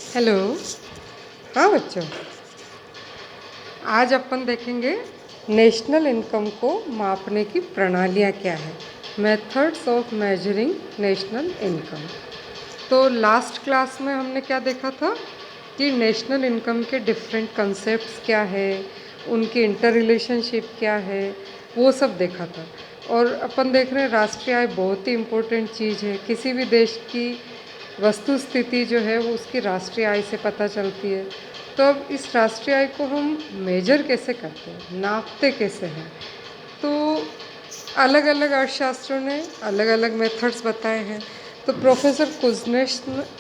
Hello. हाँ बच्चों, आज अपन देखेंगे नेशनल इनकम को मापने की प्रणालियाँ क्या है, methods of measuring national income. तो लास्ट क्लास में हमने क्या देखा था कि नेशनल इनकम के डिफरेंट कंसेप्ट्स क्या है, उनकी इंटर रिलेशनशिप क्या है, वो सब देखा था। और अपन देख रहे हैं राष्ट्रीय आय बहुत ही इम्पोर्टेंट चीज़ है। किसी भी देश की वस्तु स्थिति जो है वो उसकी राष्ट्रीय आय से पता चलती है। तो अब इस राष्ट्रीय आय को हम मेजर कैसे करते हैं, नापते कैसे हैं? तो अलग अलग अर्थशास्त्रों ने अलग अलग मेथड्स बताए हैं। तो प्रोफेसर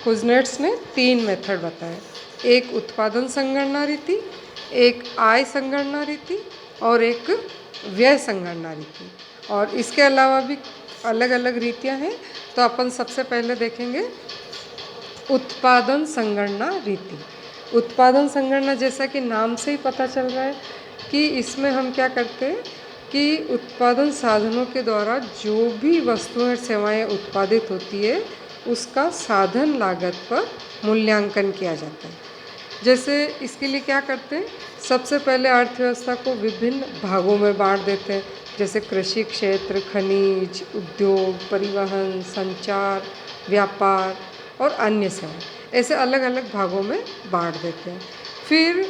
कुजनेट्स ने 3 मेथड बताए। एक उत्पादन संगणना रीति, एक आय संगणना रीति और एक व्यय संगणना रीति। और इसके अलावा भी अलग अलग रीतियां हैं। तो अपन सबसे पहले देखेंगे उत्पादन संगणना रीति। उत्पादन संगणना जैसा कि नाम से ही पता चल रहा है कि इसमें हम क्या करते हैं कि उत्पादन साधनों के द्वारा जो भी वस्तुएं और सेवाएं उत्पादित होती है उसका साधन लागत पर मूल्यांकन किया जाता है। जैसे इसके लिए क्या करते हैं, सबसे पहले अर्थव्यवस्था को विभिन्न भागों में बांट देते हैं। जैसे कृषि क्षेत्र, खनिज, उद्योग, परिवहन, संचार, व्यापार और अन्य सेवाएं, ऐसे अलग अलग भागों में बांट देते हैं। फिर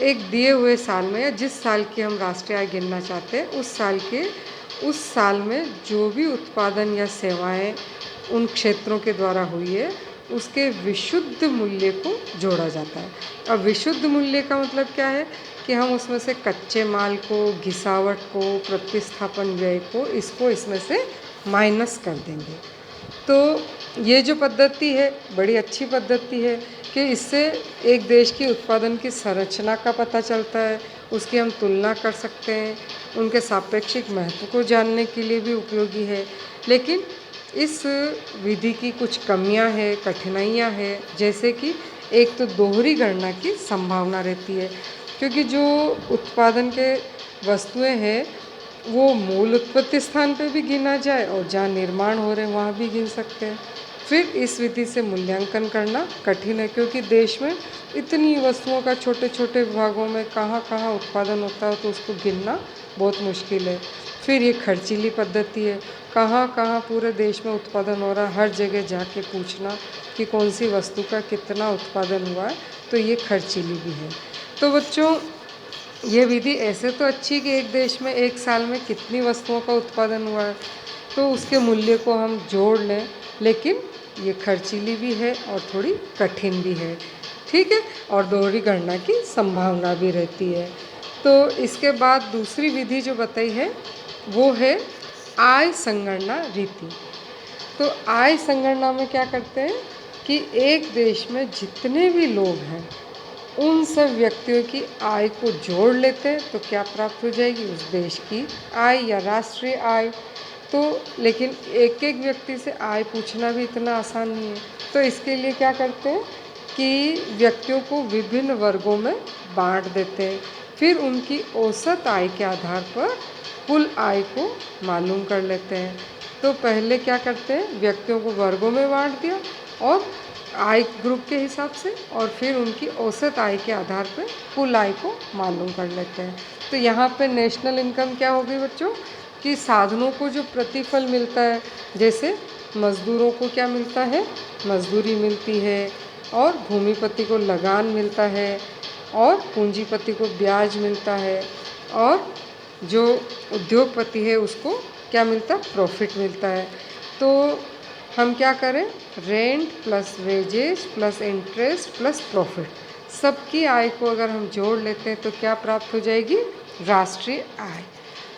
एक दिए हुए साल में या जिस साल की हम राष्ट्रीय आय गिनना चाहते हैं उस साल में जो भी उत्पादन या सेवाएं उन क्षेत्रों के द्वारा हुई है उसके विशुद्ध मूल्य को जोड़ा जाता है। अब विशुद्ध मूल्य का मतलब क्या है कि हम उसमें से कच्चे माल को, घिसावट को, प्रतिस्थापन व्यय को, इसको इसमें से माइनस कर देंगे। तो ये जो पद्धति है बड़ी अच्छी पद्धति है कि इससे एक देश की उत्पादन की संरचना का पता चलता है, उसकी हम तुलना कर सकते हैं, उनके सापेक्षिक महत्व को जानने के लिए भी उपयोगी है। लेकिन इस विधि की कुछ कमियां हैं, कठिनाइयां हैं। जैसे कि एक तो दोहरी गणना की संभावना रहती है, क्योंकि जो उत्पादन के वस्तुएं हैं वो मूल उत्पत्ति स्थान पे भी गिना जाए और जहाँ निर्माण हो रहे हैं वहाँ भी गिन सकते हैं। फिर इस विधि से मूल्यांकन करना कठिन है, क्योंकि देश में इतनी वस्तुओं का छोटे छोटे भागों में कहाँ कहाँ उत्पादन होता है तो उसको गिनना बहुत मुश्किल है। फिर ये खर्चीली पद्धति है, कहाँ कहाँ पूरे देश में उत्पादन हो रहा है, हर जगह जाके पूछना कि कौन सी वस्तु का कितना उत्पादन हुआ है, तो ये खर्चीली भी है। तो बच्चों, ये विधि ऐसे तो अच्छी कि एक देश में एक साल में कितनी वस्तुओं का उत्पादन हुआ है तो उसके मूल्य को हम जोड़ लें, लेकिन ये खर्चीली भी है और थोड़ी कठिन भी है, ठीक है, और दोहरी गणना की संभावना भी रहती है। तो इसके बाद दूसरी विधि जो बताई है वो है आय संगणना रीति। तो आय संगणना में क्या करते हैं कि एक देश में जितने भी लोग हैं उन सब व्यक्तियों की आय को जोड़ लेते हैं तो क्या प्राप्त हो जाएगी, उस देश की आय या राष्ट्रीय आय। तो लेकिन एक एक व्यक्ति से आय पूछना भी इतना आसान नहीं है। तो इसके लिए क्या करते हैं कि व्यक्तियों को विभिन्न वर्गों में बांट देते हैं। फिर उनकी औसत आय के आधार पर कुल आय को मालूम कर लेते हैं। तो पहले क्या करते हैं, व्यक्तियों को वर्गों में बांट दिया और आय ग्रुप के हिसाब से, और फिर उनकी औसत आय के आधार पर कुल आय को मालूम कर लेते हैं। तो यहाँ पे नेशनल इनकम क्या होगी बच्चों कि साधनों को जो प्रतिफल मिलता है, जैसे मज़दूरों को क्या मिलता है, मजदूरी मिलती है, और भूमिपति को लगान मिलता है, और पूंजीपति को ब्याज मिलता है, और जो उद्योगपति है उसको क्या मिलता है, प्रॉफिट मिलता है। तो हम क्या करें, rent plus wages plus interest plus profit, सबकी आय को अगर हम जोड़ लेते हैं तो क्या प्राप्त हो जाएगी, राष्ट्रीय आय।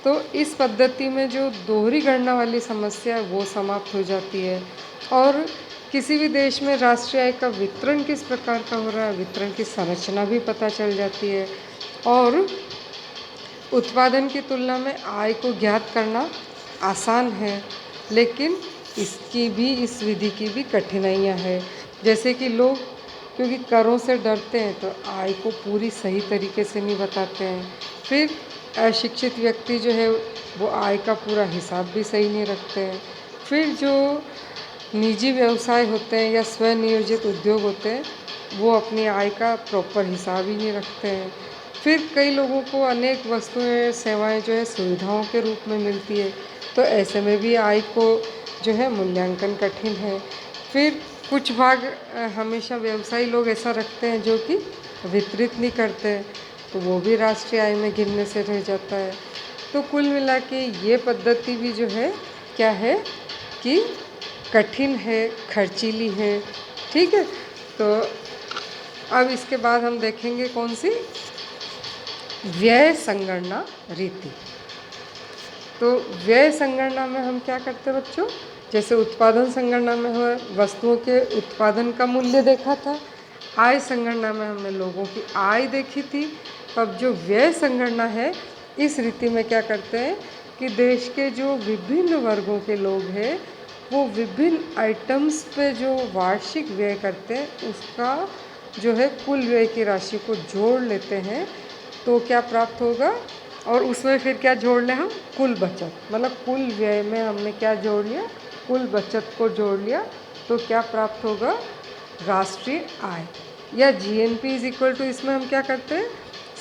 तो इस पद्धति में जो दोहरी गणना वाली समस्या है वो समाप्त हो जाती है, और किसी भी देश में राष्ट्रीय आय का वितरण किस प्रकार का हो रहा है, वितरण की संरचना भी पता चल जाती है। और उत्पादन की तुलना में आय को ज्ञात करना आसान है, लेकिन इस विधि की भी कठिनाइयाँ हैं। जैसे कि लोग क्योंकि करों से डरते हैं तो आय को पूरी सही तरीके से नहीं बताते हैं। फिर अशिक्षित व्यक्ति जो है वो आय का पूरा हिसाब भी सही नहीं रखते हैं। फिर जो निजी व्यवसाय होते हैं या स्वनियोजित उद्योग होते हैं, वो अपनी आय का प्रॉपर हिसाब ही नहीं रखते हैं। फिर कई लोगों को अनेक वस्तुएं सेवाएं जो है सुविधाओं के रूप में मिलती है, तो ऐसे में भी आय को जो है मूल्यांकन कठिन है। फिर कुछ भाग हमेशा व्यवसायी लोग ऐसा रखते हैं जो कि वितरित नहीं करते हैं, तो वो भी राष्ट्रीय आय में गिनने से रह जाता है। तो कुल मिला के ये पद्धति भी जो है क्या है कि कठिन है, खर्चीली है। ठीक है, तो अब इसके बाद हम देखेंगे कौन सी, व्यय संगणना रीति। तो व्यय संगणना में हम क्या करते हैं बच्चों, जैसे उत्पादन संगणना में हमें वस्तुओं के उत्पादन का मूल्य देखा था, आय संगणना में हमने लोगों की आय देखी थी। अब जो व्यय संगणना है, इस रीति में क्या करते हैं कि देश के जो विभिन्न वर्गों के लोग हैं वो विभिन्न आइटम्स पे जो वार्षिक व्यय करते हैं उसका जो है कुल व्यय की राशि को जोड़ लेते हैं, तो क्या प्राप्त होगा, और उसमें फिर क्या जोड़ लें हम, कुल बचत। मतलब कुल व्यय में हमने क्या जोड़ लिया, कुल बचत को जोड़ लिया, तो क्या प्राप्त होगा, राष्ट्रीय आय। या जीएनपी इज इक्वल टू, इसमें हम क्या करते हैं,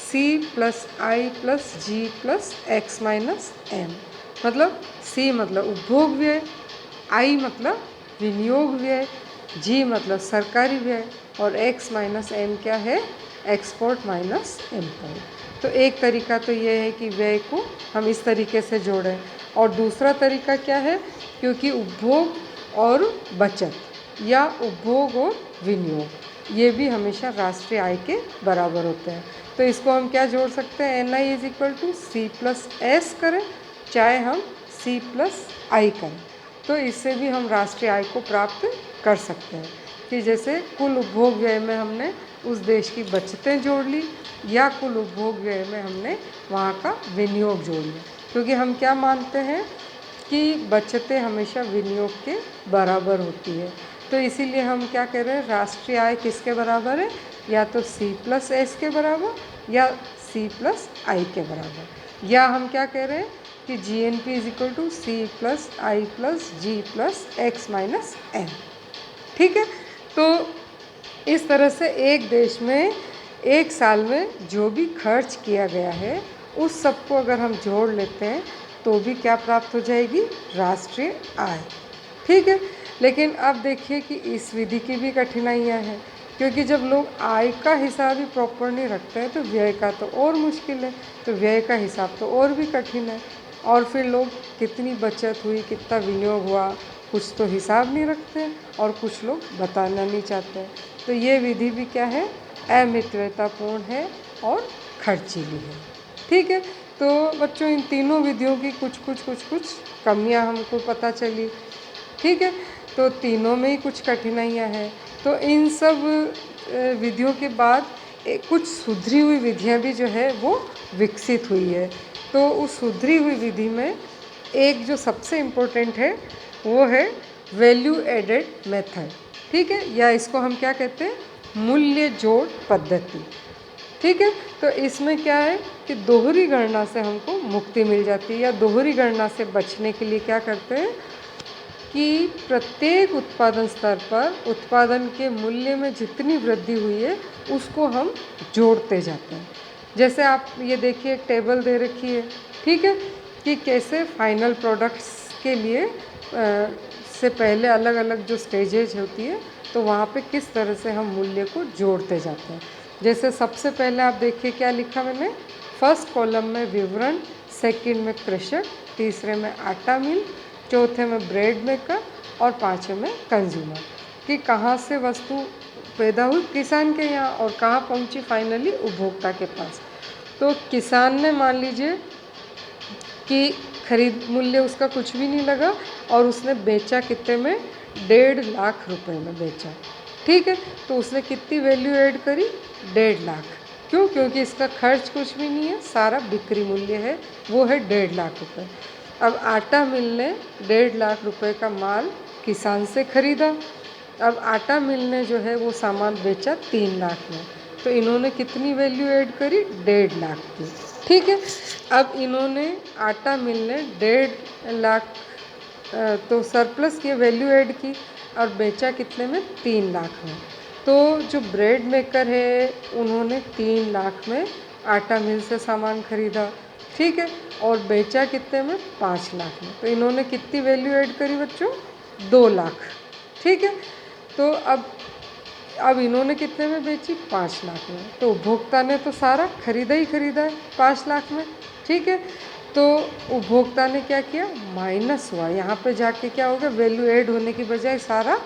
सी plus I plus G plus X minus M. मतलब सी मतलब उपभोग व्यय, आई मतलब विनियोग व्यय, जी मतलब सरकारी व्यय, और एक्स माइनस एम क्या है, एक्सपोर्ट माइनस इम्पोर्ट। तो एक तरीका तो ये है कि व्यय को हम इस तरीके से जोड़ें, और दूसरा तरीका क्या है, क्योंकि उपभोग और बचत या उपभोग और विनियोग ये भी हमेशा राष्ट्रीय आय के बराबर होते हैं, तो इसको हम क्या जोड़ सकते हैं, N I is equal to C plus S करें, चाहे हम सी प्लस आई करें, तो इससे भी हम राष्ट्रीय आय को प्राप्त कर सकते हैं। कि जैसे कुल उपभोग व्यय में हमने उस देश की बचतें जोड़ ली, या कुल उपभोग व्यय में हमने वहाँ का विनियोग जोड़ लिया, क्योंकि हम क्या मानते हैं कि बचतें हमेशा विनियोग के बराबर होती है। तो इसीलिए हम क्या कह रहे हैं, राष्ट्रीय आय किसके बराबर है, या तो सी प्लस एस के बराबर या सी प्लस आई के बराबर, या हम क्या कह रहे हैं कि G N P is equal to C plus I plus G plus X minus M. ठीक है, तो इस तरह से एक देश में एक साल में जो भी खर्च किया गया है उस सबको अगर हम जोड़ लेते हैं तो भी क्या प्राप्त हो जाएगी, राष्ट्रीय आय। ठीक है, लेकिन अब देखिए कि इस विधि की भी कठिनाइयाँ हैं, क्योंकि जब लोग आय का हिसाब ही प्रॉपर नहीं रखते हैं तो व्यय का तो और मुश्किल है, तो व्यय का हिसाब तो और भी कठिन है। और फिर लोग कितनी बचत हुई, कितना विनियोग हुआ, कुछ तो हिसाब नहीं रखते हैं और कुछ लोग बताना नहीं चाहते हैं। तो ये विधि भी क्या है, अमितव्ययतापूर्ण है और खर्चीली है। ठीक है, तो बच्चों इन तीनों विधियों की कुछ कमियां हमको पता चली। ठीक है, तो तीनों में ही कुछ कठिनाइयां हैं, तो इन सब विधियों के बाद कुछ सुधरी हुई विधियां भी जो है वो विकसित हुई है। तो उस सुधरी हुई विधि में एक जो सबसे इम्पोर्टेंट है वो है वैल्यू एडेड मेथड। ठीक है, या इसको हम क्या कहते हैं, मूल्य जोड़ पद्धति। ठीक है, तो इसमें क्या है कि दोहरी गणना से हमको मुक्ति मिल जाती है, या दोहरी गणना से बचने के लिए क्या करते हैं कि प्रत्येक उत्पादन स्तर पर उत्पादन के मूल्य में जितनी वृद्धि हुई है उसको हम जोड़ते जाते हैं। जैसे आप ये देखिए, एक टेबल दे रखी है, ठीक है, कि कैसे फाइनल प्रोडक्ट्स के लिए से पहले अलग अलग जो स्टेजेज होती है तो वहाँ पे किस तरह से हम मूल्य को जोड़ते जाते हैं। जैसे सबसे पहले आप देखिए क्या लिखा मैंने, फर्स्ट कॉलम में विवरण, सेकंड में कृषक, तीसरे में आटा मिल, चौथे में ब्रेड मेकर और पाँचवें में कंज्यूमर, कि कहाँ से वस्तु पैदा हुई किसान के यहाँ और कहाँ पहुँची फाइनली उपभोक्ता के पास। तो किसान ने मान लीजिए कि खरीद मूल्य उसका कुछ भी नहीं लगा और उसने बेचा कितने में, 1.5 लाख रुपए में बेचा। ठीक है, तो उसने कितनी वैल्यू ऐड करी, 1.5 लाख। क्यों, क्योंकि इसका खर्च कुछ भी नहीं है, सारा बिक्री मूल्य है, वो है 1.5 लाख रुपए। अब आटा मिल ने 1.5 लाख रुपए का माल किसान से खरीदा, अब आटा मिल ने जो है वो सामान बेचा 3 लाख में, तो इन्होंने कितनी वैल्यू ऐड करी, 1.5 लाख की। ठीक है, अब इन्होंने आटा मिल ने 1.5 लाख तो सरप्लस की वैल्यू ऐड की, और बेचा कितने में, 3 लाख में। तो जो ब्रेड मेकर है उन्होंने 3 लाख में आटा मिल से सामान खरीदा, ठीक है, और बेचा कितने में, 5 लाख में। तो इन्होंने कितनी वैल्यू ऐड करी बच्चों, 2 लाख, ठीक है। तो अब इन्होंने कितने में बेची, 5 लाख में। तो उपभोक्ता ने तो सारा खरीदा ही खरीदा है 5 लाख में, ठीक है। तो उपभोक्ता ने क्या किया, माइनस हुआ, यहाँ पे जाके क्या हो गया, वैल्यू ऐड होने की बजाय सारा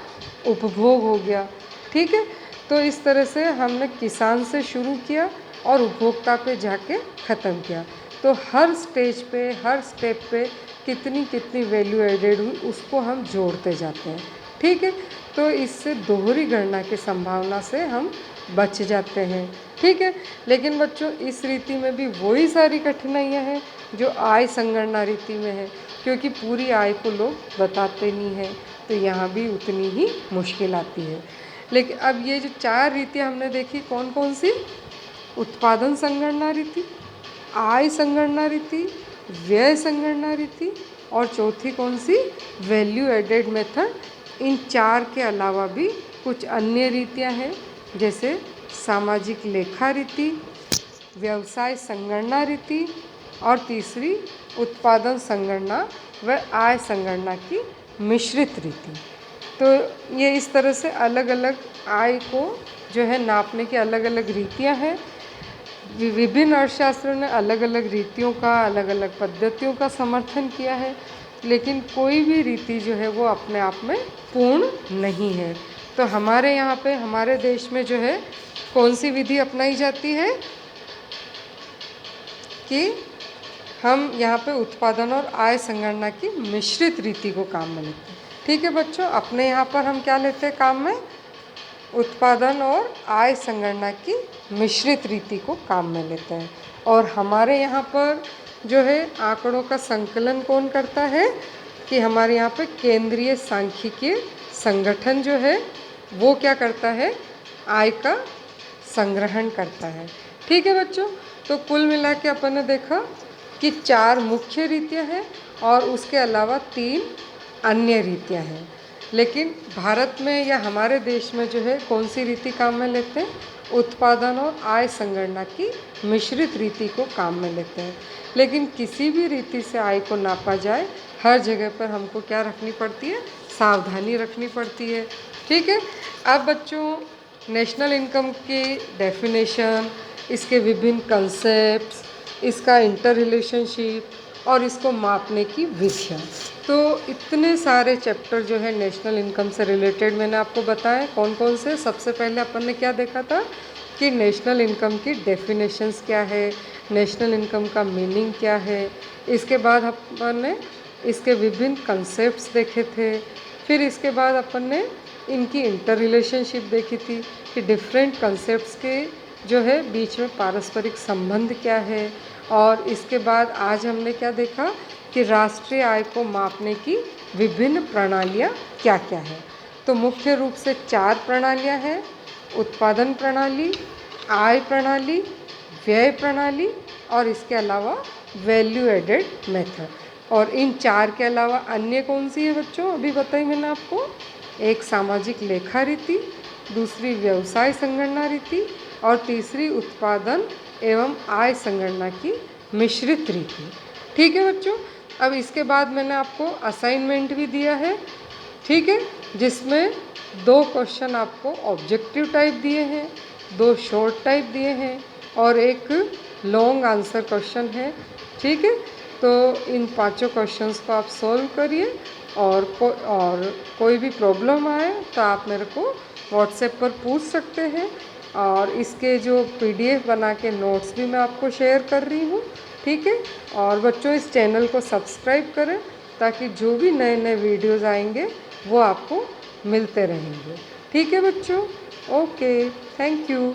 उपभोग हो गया, ठीक है। तो इस तरह से हमने किसान से शुरू किया और उपभोक्ता पे जाके ख़त्म किया। तो हर स्टेज पे, हर स्टेप पे कितनी कितनी वैल्यू एडेड हुई उसको हम जोड़ते जाते हैं, ठीक है। तो इससे दोहरी गणना की संभावना से हम बच जाते हैं, ठीक है। लेकिन बच्चों इस रीति में भी वही सारी कठिनाइयाँ हैं जो आय संगणना रीति में है, क्योंकि पूरी आय को लोग बताते नहीं हैं, तो यहाँ भी उतनी ही मुश्किल आती है। लेकिन अब ये जो 4 रीतियाँ हमने देखी, कौन कौन सी, उत्पादन संगणना रीति, आय संगणना रीति, व्यय संगणना रीति, और चौथी कौन सी, वैल्यू एडेड मेथड। इन 4 के अलावा भी कुछ अन्य रीतियाँ हैं, जैसे सामाजिक लेखा रीति, व्यवसाय संगणना रीति, और तीसरी उत्पादन संगणना व आय संगणना की मिश्रित रीति। तो ये इस तरह से अलग अलग आय को जो है नापने की अलग अलग रीतियाँ हैं। विभिन्न अर्थशास्त्रों ने अलग अलग रीतियों का, अलग अलग पद्धतियों का समर्थन किया है, लेकिन कोई भी रीति जो है वो अपने आप में पूर्ण नहीं है। तो हमारे यहाँ पे, हमारे देश में जो है कौन सी विधि अपनाई जाती है कि हम यहाँ पे उत्पादन और आय संगणना की मिश्रित रीति को काम में लेते हैं, ठीक है बच्चों। अपने यहाँ पर हम क्या लेते हैं काम में, उत्पादन और आय संगणना की मिश्रित रीति को काम में लेते हैं। और हमारे यहाँ पर जो है आंकड़ों का संकलन कौन करता है, कि हमारे यहाँ पे केंद्रीय सांख्यिकीय संगठन जो है वो क्या करता है, आय का संग्रहण करता है, ठीक है बच्चों। तो कुल मिला के अपन ने देखा कि 4 मुख्य रीतियाँ हैं और उसके अलावा 3 अन्य रीतियाँ हैं। लेकिन भारत में या हमारे देश में जो है कौन सी रीति काम में लेते हैं, उत्पादन और आय संगणना की मिश्रित रीति को काम में लेते हैं। लेकिन किसी भी रीति से आय को नापा जाए, हर जगह पर हमको क्या रखनी पड़ती है, सावधानी रखनी पड़ती है, ठीक है। अब बच्चों नेशनल इनकम की डेफिनेशन, इसके विभिन्न कंसेप्ट्स, इसका इंटर रिलेशनशिप और इसको मापने की विधियाँ, तो इतने सारे चैप्टर जो है नेशनल इनकम से रिलेटेड मैंने आपको बताया। कौन कौन से, सबसे पहले अपन ने क्या देखा था कि नेशनल इनकम की डेफिनेशंस क्या है, नेशनल इनकम का मीनिंग क्या है। इसके बाद अपन ने इसके विभिन्न कंसेप्ट्स देखे थे। फिर इसके बाद अपन ने इनकी इंटर रिलेशनशिप देखी थी कि डिफरेंट कंसेप्ट्स के जो है बीच में पारस्परिक संबंध क्या है। और इसके बाद आज हमने क्या देखा कि राष्ट्रीय आय को मापने की विभिन्न प्रणालियाँ क्या क्या है। तो मुख्य रूप से 4 प्रणालियाँ हैं, उत्पादन प्रणाली, आय प्रणाली, व्यय प्रणाली और इसके अलावा वैल्यू एडेड मेथड। और इन 4 के अलावा अन्य कौन सी है बच्चों, अभी बताई मैंने आपको। एक सामाजिक लेखा रीति, दूसरी व्यवसाय संगणना रीति और तीसरी उत्पादन एवं आय संगणना की मिश्रित रीति, ठीक है बच्चों। अब इसके बाद मैंने आपको असाइनमेंट भी दिया है, ठीक है, जिसमें 2 क्वेश्चन आपको ऑब्जेक्टिव टाइप दिए हैं, 2 शॉर्ट टाइप दिए हैं और एक लॉन्ग आंसर क्वेश्चन है, ठीक है। तो इन 5 क्वेश्चंस को आप सॉल्व करिए और कोई भी प्रॉब्लम आए तो आप मेरे को व्हाट्सएप पर पूछ सकते हैं। और इसके जो PDF बना के नोट्स भी मैं आपको शेयर कर रही हूँ, ठीक है। और बच्चों इस चैनल को सब्सक्राइब करें ताकि जो भी नए नए वीडियोज़ आएंगे वो आपको मिलते रहेंगे, ठीक है बच्चों। Okay, thank you.